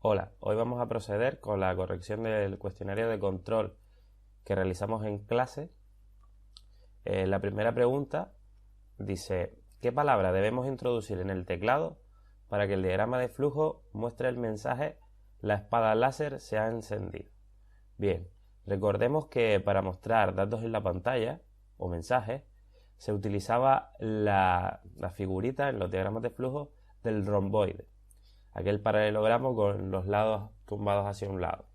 Hola, hoy vamos a proceder con la corrección del cuestionario de control que realizamos en clase. La primera pregunta dice: ¿qué palabra debemos introducir en el teclado para que el diagrama de flujo muestre el mensaje "la espada láser se ha encendido"? Bien, recordemos que para mostrar datos en la pantalla o mensajes se utilizaba la figurita en los diagramas de flujo del romboide, aquel paralelogramo con los lados tumbados hacia un lado.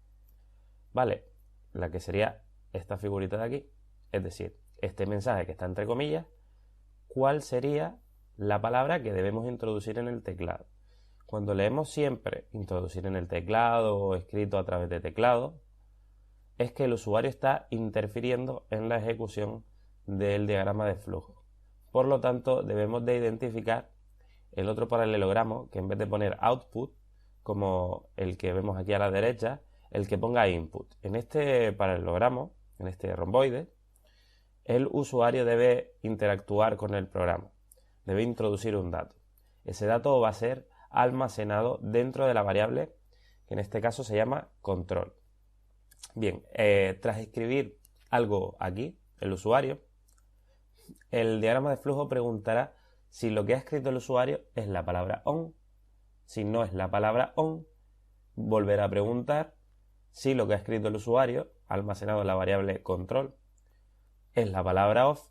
Vale, la que sería esta figurita de aquí, es decir, este mensaje que está entre comillas, ¿cuál sería la palabra que debemos introducir en el teclado? Cuando leemos siempre introducir en el teclado o escrito a través de teclado, es que el usuario está interfiriendo en la ejecución del diagrama de flujo. Por lo tanto, debemos de identificar el otro paralelogramo, que en vez de poner output, como el que vemos aquí a la derecha, el que ponga input. En este paralelogramo, en este romboide, el usuario debe interactuar con el programa, debe introducir un dato. Ese dato va a ser almacenado dentro de la variable, que en este caso se llama control. Bien, tras escribir algo aquí, el usuario, el diagrama de flujo preguntará si lo que ha escrito el usuario es la palabra on. Si no es la palabra on, volverá a preguntar si lo que ha escrito el usuario, almacenado en la variable control, es la palabra off.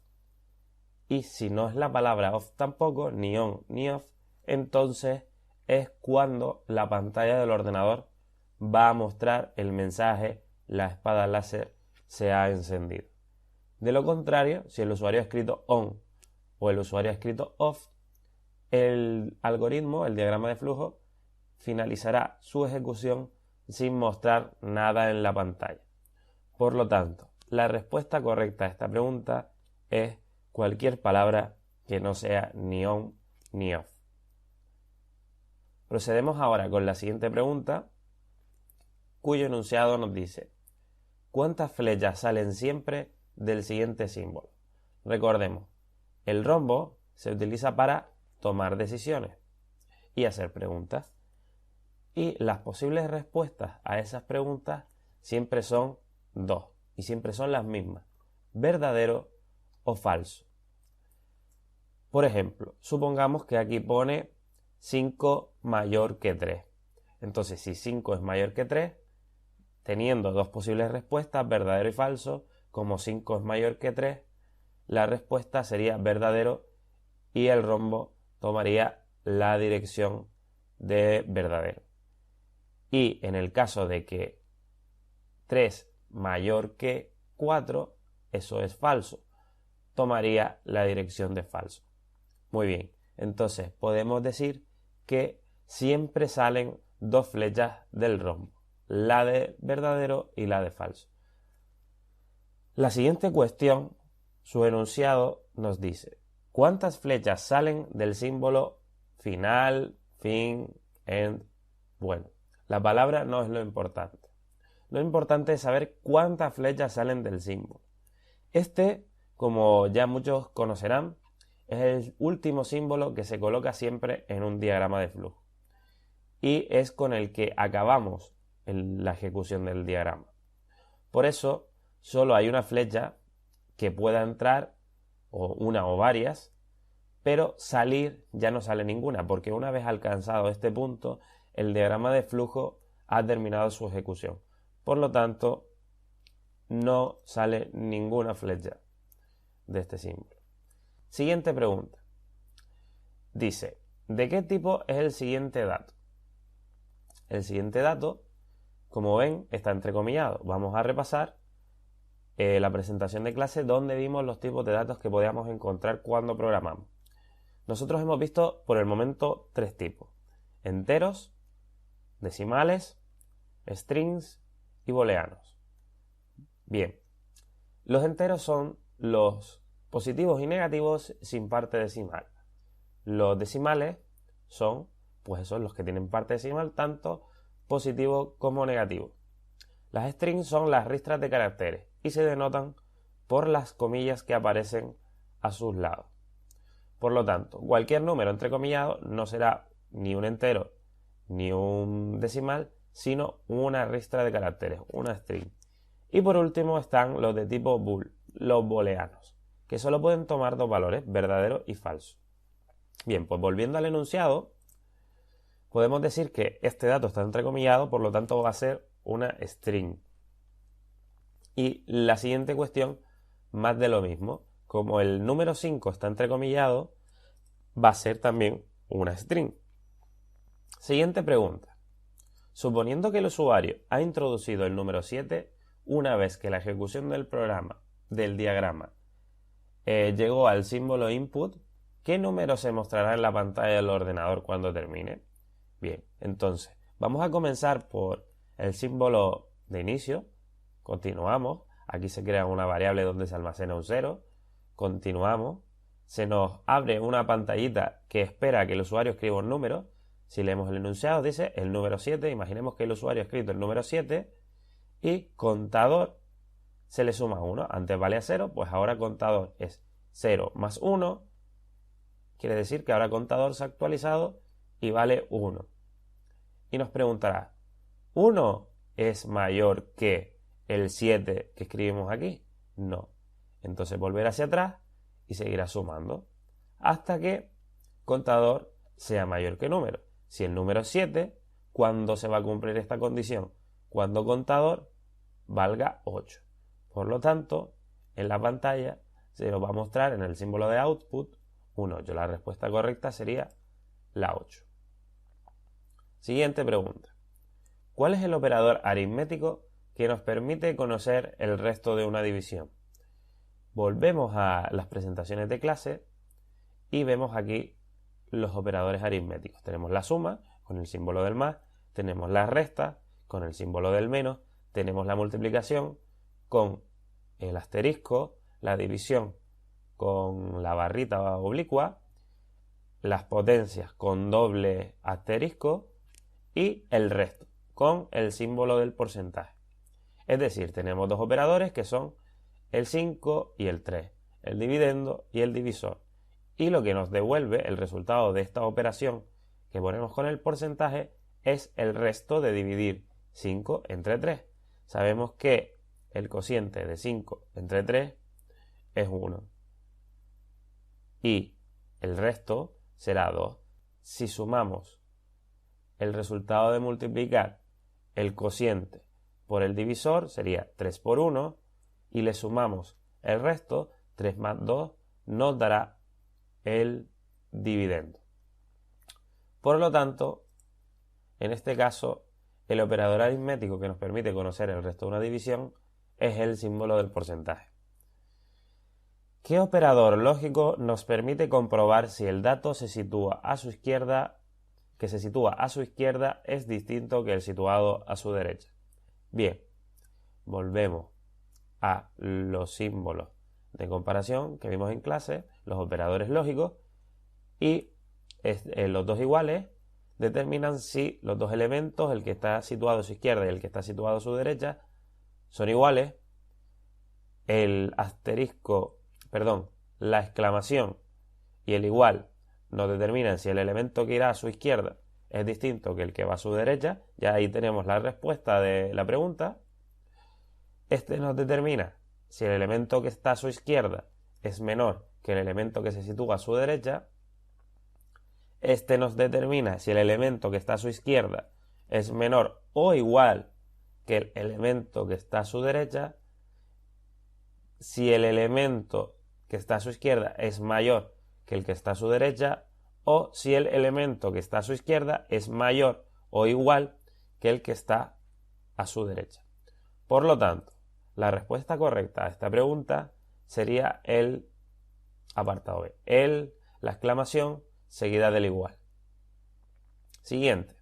Y si no es la palabra off tampoco, ni on ni off, entonces es cuando la pantalla del ordenador va a mostrar el mensaje "la espada láser se ha encendido". De lo contrario, si el usuario ha escrito on o el usuario ha escrito off, el algoritmo, el diagrama de flujo, finalizará su ejecución sin mostrar nada en la pantalla. Por lo tanto, la respuesta correcta a esta pregunta es cualquier palabra que no sea ni on ni off. Procedemos ahora con la siguiente pregunta, cuyo enunciado nos dice: ¿cuántas flechas salen siempre del siguiente símbolo? Recordemos, el rombo se utiliza para tomar decisiones y hacer preguntas. Y las posibles respuestas a esas preguntas siempre son dos, y siempre son las mismas: verdadero o falso. Por ejemplo, supongamos que aquí pone 5 mayor que 3. Entonces, si 5 es mayor que 3, teniendo dos posibles respuestas, verdadero y falso, como 5 es mayor que 3, la respuesta sería verdadero y el rombo tomaría la dirección de verdadero. Y en el caso de que 3 mayor que 4, eso es falso, tomaría la dirección de falso. Muy bien, entonces podemos decir que siempre salen dos flechas del rombo, la de verdadero y la de falso. La siguiente cuestión, su enunciado nos dice: ¿cuántas flechas salen del símbolo final, fin, end? Bueno, la palabra no es lo importante. Lo importante es saber cuántas flechas salen del símbolo. Este, como ya muchos conocerán, es el último símbolo que se coloca siempre en un diagrama de flujo y es con el que acabamos la ejecución del diagrama. Por eso, solo hay una flecha que pueda entrar, o una o varias, pero salir ya no sale ninguna, porque una vez alcanzado este punto, el diagrama de flujo ha terminado su ejecución. Por lo tanto, no sale ninguna flecha de este símbolo. Siguiente pregunta. Dice: ¿de qué tipo es el siguiente dato? El siguiente dato, como ven, está entrecomillado. Vamos a repasar la presentación de clase donde vimos los tipos de datos que podíamos encontrar cuando programamos. Nosotros hemos visto por el momento tres tipos: enteros, decimales, strings y booleanos. Bien, los enteros son los positivos y negativos sin parte decimal. Los decimales son, pues esos, los que tienen parte decimal, tanto positivo como negativo. Las strings son las ristras de caracteres y se denotan por las comillas que aparecen a sus lados. Por lo tanto, cualquier número entrecomillado no será ni un entero ni un decimal, sino una ristra de caracteres, una string. Y por último están los de tipo bool, los booleanos, que solo pueden tomar dos valores, verdadero y falso. Bien, pues volviendo al enunciado, podemos decir que este dato está entrecomillado, por lo tanto va a ser una string. Y la siguiente cuestión, más de lo mismo. Como el número 5 está entrecomillado, va a ser también una string. Siguiente pregunta. Suponiendo que el usuario ha introducido el número 7, una vez que la ejecución del programa, del diagrama, llegó al símbolo input, ¿qué número se mostrará en la pantalla del ordenador cuando termine? Bien, entonces, vamos a comenzar por el símbolo de inicio. Continuamos. Aquí se crea una variable donde se almacena un 0. Continuamos. Se nos abre una pantallita que espera que el usuario escriba un número. Si leemos el enunciado, dice el número 7. Imaginemos que el usuario ha escrito el número 7 y contador se le suma 1. Antes valía 0, pues ahora contador es 0 más 1. Quiere decir que ahora contador se ha actualizado y vale 1. Y nos preguntará, ¿1 es mayor que el 7 que escribimos aquí? No. Entonces volver hacia atrás y seguirá sumando hasta que contador sea mayor que número. Si el número es 7, ¿cuándo se va a cumplir esta condición? Cuando contador valga 8. Por lo tanto, en la pantalla se nos va a mostrar en el símbolo de output un 8. La respuesta correcta sería la 8. Siguiente pregunta. ¿Cuál es el operador aritmético que nos permite conocer el resto de una división? Volvemos a las presentaciones de clase y vemos aquí los operadores aritméticos. Tenemos la suma con el símbolo del más, tenemos la resta con el símbolo del menos, tenemos la multiplicación con el asterisco, la división con la barrita oblicua, las potencias con doble asterisco y el resto con el símbolo del porcentaje. Es decir, tenemos dos operadores que son el 5 y el 3, el dividendo y el divisor. Y lo que nos devuelve el resultado de esta operación que ponemos con el porcentaje es el resto de dividir 5 entre 3. Sabemos que el cociente de 5 entre 3 es 1. Y el resto será 2. Si sumamos el resultado de multiplicar el cociente por el divisor, sería 3 por 1, y le sumamos el resto, 3 más 2, nos dará el dividendo. Por lo tanto, en este caso, el operador aritmético que nos permite conocer el resto de una división es el símbolo del porcentaje. ¿Qué operador lógico nos permite comprobar si el dato se sitúa a su izquierda, es distinto que el situado a su derecha? Bien, volvemos a los símbolos de comparación que vimos en clase, los operadores lógicos, y los dos iguales determinan si los dos elementos, el que está situado a su izquierda y el que está situado a su derecha, son iguales. El asterisco, la exclamación y el igual nos determinan si el elemento que irá a su izquierda es distinto que el que va a su derecha. Ya ahí tenemos la respuesta de la pregunta. Este nos determina si el elemento que está a su izquierda es menor que el elemento que se sitúa a su derecha. Este nos determina si el elemento que está a su izquierda es menor o igual que el elemento que está a su derecha. Si el elemento que está a su izquierda es mayor que el que está a su derecha, o si el elemento que está a su izquierda es mayor o igual que el que está a su derecha. Por lo tanto, la respuesta correcta a esta pregunta sería el apartado B, la exclamación seguida del igual. Siguiente.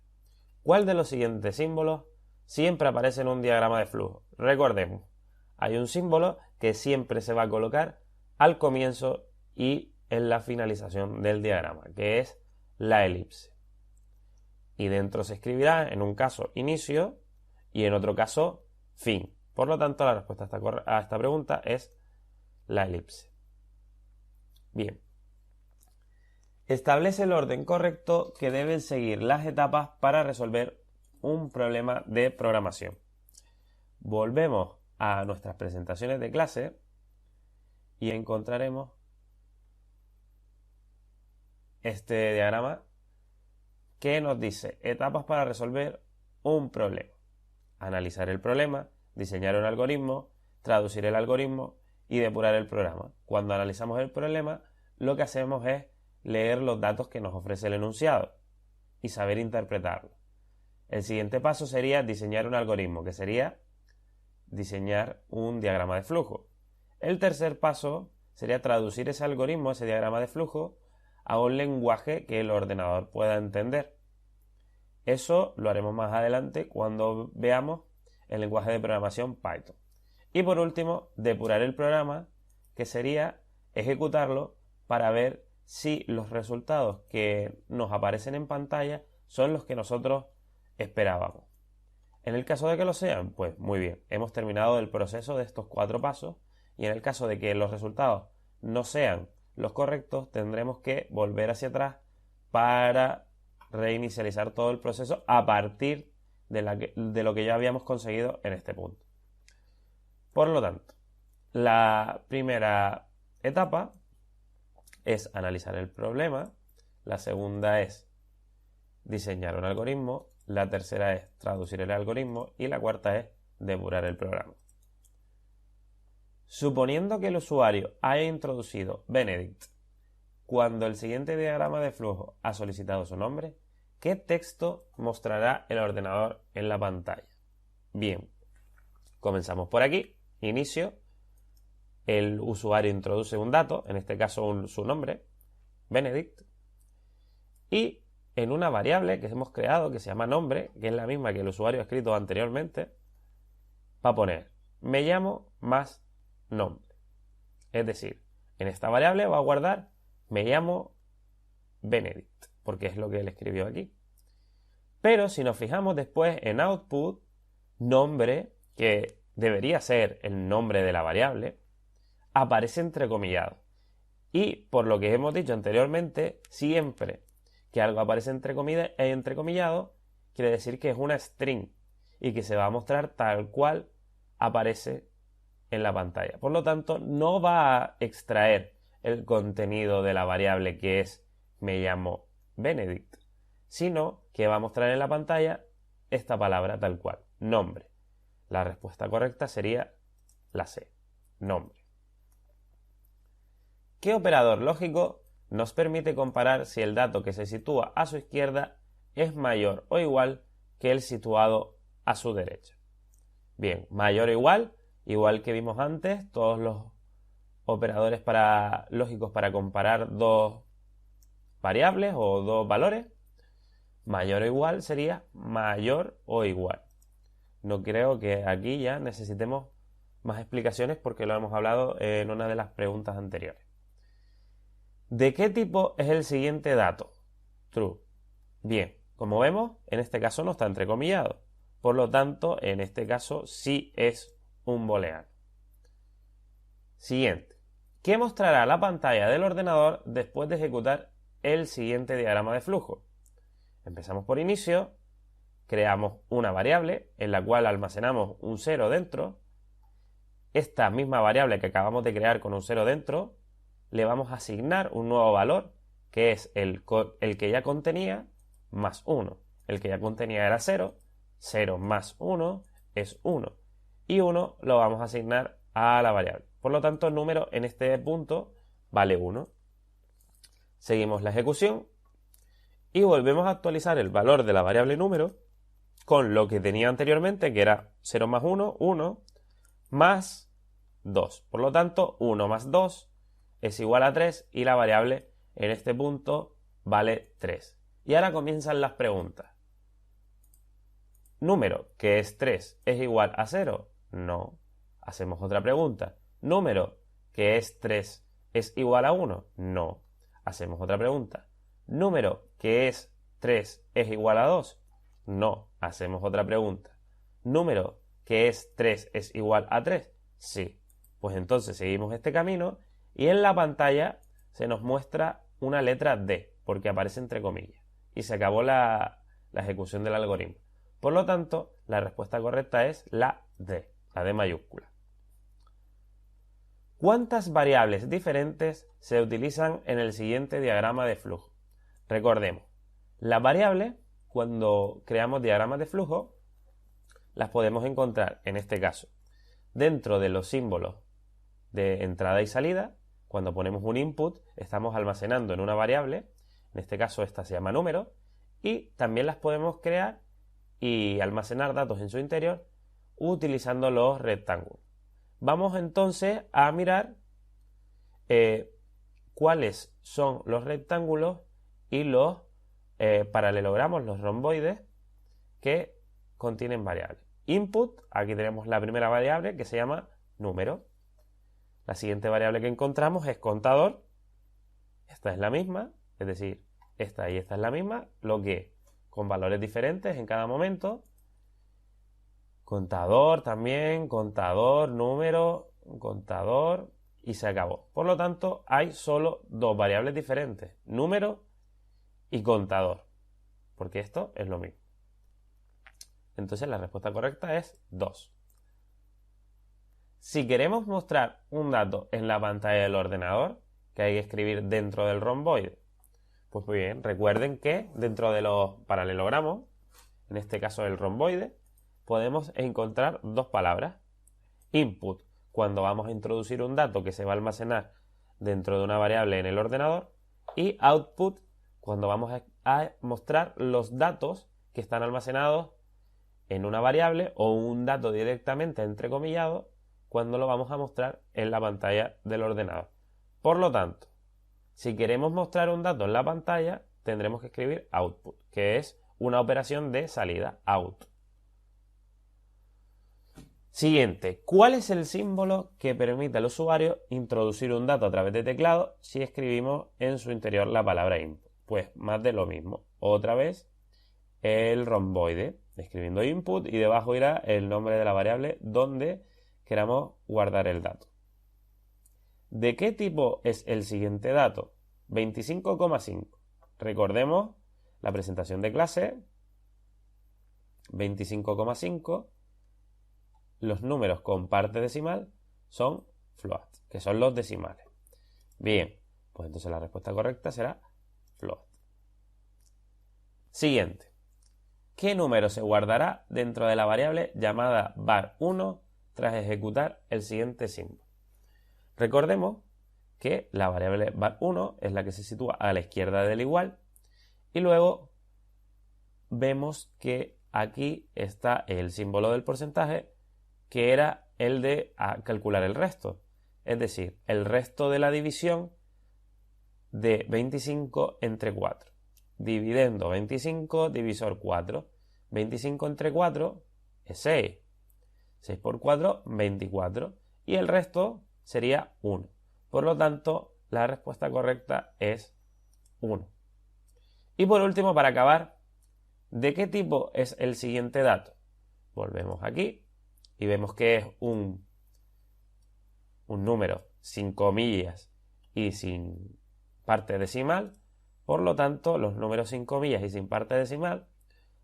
¿Cuál de los siguientes símbolos siempre aparece en un diagrama de flujo? Recordemos, hay un símbolo que siempre se va a colocar al comienzo y en la finalización del diagrama, que es la elipse. Y dentro se escribirá en un caso inicio y en otro caso fin. Por lo tanto, la respuesta a esta pregunta es la elipse. Bien. Establece el orden correcto que deben seguir las etapas para resolver un problema de programación. Volvemos a nuestras presentaciones de clase y encontraremos este diagrama que nos dice etapas para resolver un problema. Analizar el problema, diseñar un algoritmo, traducir el algoritmo y depurar el programa. Cuando analizamos el problema, lo que hacemos es leer los datos que nos ofrece el enunciado y saber interpretarlo. El siguiente paso sería diseñar un algoritmo, que sería diseñar un diagrama de flujo. El tercer paso sería traducir ese algoritmo, ese diagrama de flujo, a un lenguaje que el ordenador pueda entender. Eso lo haremos más adelante cuando veamos el lenguaje de programación Python. Y por último, depurar el programa, que sería ejecutarlo para ver si los resultados que nos aparecen en pantalla son los que nosotros esperábamos. En el caso de que lo sean, pues muy bien, hemos terminado el proceso de estos 4 pasos, y en el caso de que los resultados no sean los correctos, tendremos que volver hacia atrás para reinicializar todo el proceso a partir de lo que ya habíamos conseguido en este punto. Por lo tanto, la primera etapa es analizar el problema, la segunda es diseñar un algoritmo, la tercera es traducir el algoritmo y la cuarta es depurar el programa. Suponiendo que el usuario haya introducido Benedict cuando el siguiente diagrama de flujo ha solicitado su nombre, ¿qué texto mostrará el ordenador en la pantalla? Bien, comenzamos por aquí, inicio, el usuario introduce un dato, en este caso su nombre, Benedict, y en una variable que hemos creado que se llama nombre, que es la misma que el usuario ha escrito anteriormente, va a poner me llamo más nombre. Es decir, en esta variable va a guardar me llamo Benedict, porque es lo que él escribió aquí. Pero si nos fijamos después en output, nombre, que debería ser el nombre de la variable, aparece entrecomillado. Y por lo que hemos dicho anteriormente, siempre que algo aparece entrecomillado, quiere decir que es una string y que se va a mostrar tal cual aparece en la pantalla. Por lo tanto, no va a extraer el contenido de la variable que es me llamo Benedict, sino que va a mostrar en la pantalla esta palabra tal cual, nombre. La respuesta correcta sería la C, nombre. ¿Qué operador lógico nos permite comparar si el dato que se sitúa a su izquierda es mayor o igual que el situado a su derecha? Bien, mayor o igual que vimos antes, todos los operadores lógicos para comparar dos variables o dos valores. Mayor o igual sería mayor o igual. No creo que aquí ya necesitemos más explicaciones porque lo hemos hablado en una de las preguntas anteriores. ¿De qué tipo es el siguiente dato? True. Bien, como vemos, en este caso no está entrecomillado. Por lo tanto, en este caso sí es un booleano. Siguiente. ¿Qué mostrará la pantalla del ordenador después de ejecutar el siguiente diagrama de flujo? Empezamos por inicio, creamos una variable en la cual almacenamos un 0 dentro. Esta misma variable que acabamos de crear con un 0 dentro, le vamos a asignar un nuevo valor, que es el que ya contenía más 1. El que ya contenía era 0, 0 más 1 es 1. Y 1 lo vamos a asignar a la variable. Por lo tanto, el número en este punto vale 1. Seguimos la ejecución y volvemos a actualizar el valor de la variable número con lo que tenía anteriormente, que era 0 más 1, 1, más 2. Por lo tanto, 1 más 2 es igual a 3 y la variable en este punto vale 3. Y ahora comienzan las preguntas. ¿Número que es 3 es igual a 0? No. Hacemos otra pregunta. ¿Número que es 3 es igual a 1? No. Hacemos otra pregunta. ¿Número que es 3 es igual a 2? No. Hacemos otra pregunta. ¿Número que es 3 es igual a 3? Sí. Pues entonces seguimos este camino y en la pantalla se nos muestra una letra D, porque aparece entre comillas. Y se acabó la ejecución del algoritmo. Por lo tanto, la respuesta correcta es la D mayúscula. ¿Cuántas variables diferentes se utilizan en el siguiente diagrama de flujo? Recordemos, las variables, cuando creamos diagramas de flujo, las podemos encontrar, en este caso, dentro de los símbolos de entrada y salida. Cuando ponemos un input, estamos almacenando en una variable, en este caso esta se llama número, y también las podemos crear y almacenar datos en su interior utilizando los rectángulos. Vamos entonces a mirar cuáles son los rectángulos y los paralelogramos, los romboides, que contienen variables. Input, aquí tenemos la primera variable que se llama número. La siguiente variable que encontramos es contador. Esta es la misma, es decir, esta y esta es la misma, lo que con valores diferentes en cada momento. Contador también, contador, número, contador y se acabó. Por lo tanto, hay solo dos variables diferentes, número y contador, porque esto es lo mismo. Entonces la respuesta correcta es 2. Si queremos mostrar un dato en la pantalla del ordenador, que hay que escribir dentro del romboide, pues muy bien, recuerden que dentro de los paralelogramos, en este caso el romboide, podemos encontrar dos palabras. Input, cuando vamos a introducir un dato que se va a almacenar dentro de una variable en el ordenador, y output, cuando vamos a mostrar los datos que están almacenados en una variable o un dato directamente entrecomillado cuando lo vamos a mostrar en la pantalla del ordenador. Por lo tanto, si queremos mostrar un dato en la pantalla, tendremos que escribir output, que es una operación de salida, out. Siguiente, ¿cuál es el símbolo que permite al usuario introducir un dato a través de teclado si escribimos en su interior la palabra input? Pues más de lo mismo. Otra vez, el romboide, escribiendo input y debajo irá el nombre de la variable donde queramos guardar el dato. ¿De qué tipo es el siguiente dato? 25,5. Recordemos la presentación de clase. 25,5. Los números con parte decimal son float, que son los decimales. Bien, pues entonces la respuesta correcta será float. Siguiente. ¿Qué número se guardará dentro de la variable llamada var1 tras ejecutar el siguiente símbolo? Recordemos que la variable var1 es la que se sitúa a la izquierda del igual y luego vemos que aquí está el símbolo del porcentaje, que era el de calcular el resto, es decir, el resto de la división de 25 entre 4. Dividendo 25 divisor 4. 25 entre 4 es 6. 6 por 4, 24. Y el resto sería 1. Por lo tanto, la respuesta correcta es 1. Y por último, para acabar, ¿de qué tipo es el siguiente dato? Volvemos aquí y vemos que es un número sin comillas y sin parte decimal. Por lo tanto, los números sin comillas y sin parte decimal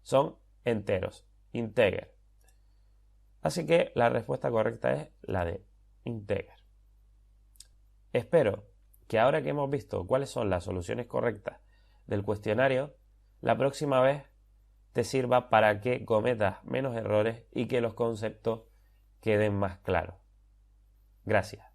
son enteros, integer. Así que la respuesta correcta es la de integer. Espero que ahora que hemos visto cuáles son las soluciones correctas del cuestionario, la próxima vez te sirva para que cometas menos errores y que los conceptos queden más claros. Gracias.